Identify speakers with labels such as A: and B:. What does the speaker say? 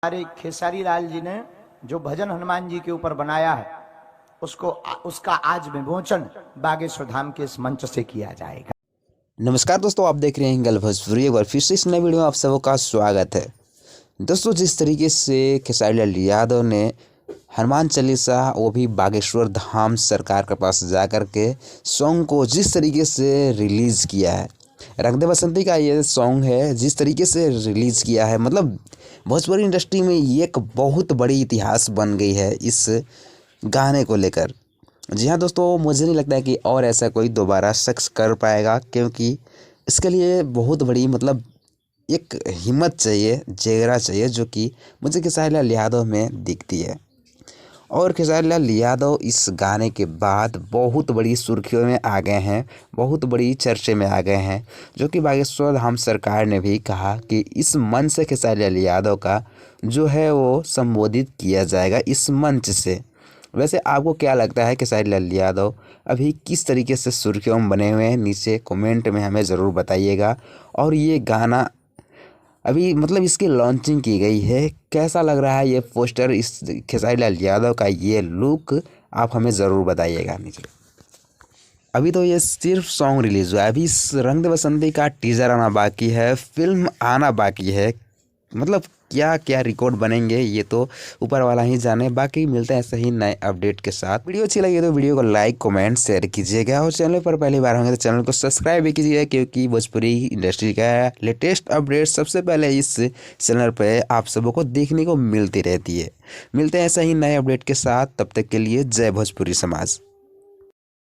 A: हमारे खेसारी लाल जी ने जो भजन हनुमान जी के ऊपर बनाया है उसका आज विमोचन बागेश्वर धाम के इस मंच से किया जाएगा।
B: नमस्कार दोस्तों, आप देख रहे हैं हिंगल भोजपुरी। एक बार फिर से इस नए वीडियो में आप सबका स्वागत है। दोस्तों, जिस तरीके से खेसारी लाल यादव ने हनुमान चालीसा वो भी बागेश्वर धाम सरकार के पास जाकर के सॉन्ग को जिस तरीके से रिलीज़ किया है, रंग दे बसंती का ये सॉन्ग है, जिस तरीके से रिलीज़ किया है, मतलब भोजपुरी इंडस्ट्री में ये एक बहुत बड़ी इतिहास बन गई है इस गाने को लेकर। जी हाँ दोस्तों, मुझे नहीं लगता है कि और ऐसा कोई दोबारा शख्स कर पाएगा, क्योंकि इसके लिए बहुत बड़ी मतलब एक हिम्मत चाहिए, जिगरा चाहिए, जो कि मुझे खेसारी लाल यादव में दिखती है। और खेसारी लाल यादव इस गाने के बाद बहुत बड़ी सुर्खियों में आ गए हैं, बहुत बड़ी चर्चे में आ गए हैं, जो कि बागेश्वर धाम सरकार ने भी कहा कि इस मंच से खेसारी लाल यादव का जो है वो संबोधित किया जाएगा इस मंच से। वैसे आपको क्या लगता है खेसारी लाल यादव अभी किस तरीके से सुर्खियों में बने हुए हैं? नीचे कमेंट में हमें ज़रूर बताइएगा। और ये गाना अभी मतलब इसकी लॉन्चिंग की गई है, कैसा लग रहा है ये पोस्टर, इस खेसारी लाल यादव का ये लुक, आप हमें ज़रूर बताइएगा नीचे। अभी तो ये सिर्फ सॉन्ग रिलीज़ हुआ है, अभी इस रंग दे बसंती का टीज़र आना बाकी है, फिल्म आना बाकी है। मतलब क्या क्या रिकॉर्ड बनेंगे ये तो ऊपर वाला ही जाने। बाकी मिलते हैं ऐसे ही नए अपडेट के साथ। वीडियो अच्छी लगी तो वीडियो को लाइक कमेंट शेयर कीजिएगा, और चैनल पर पहली बार होंगे तो चैनल को सब्सक्राइब भी कीजिएगा, क्योंकि भोजपुरी इंडस्ट्री का लेटेस्ट अपडेट सबसे पहले इस चैनल पर आप सबको देखने को मिलती रहती है। मिलते हैं ऐसे ही नए अपडेट के साथ, तब तक के लिए जय भोजपुरी समाज।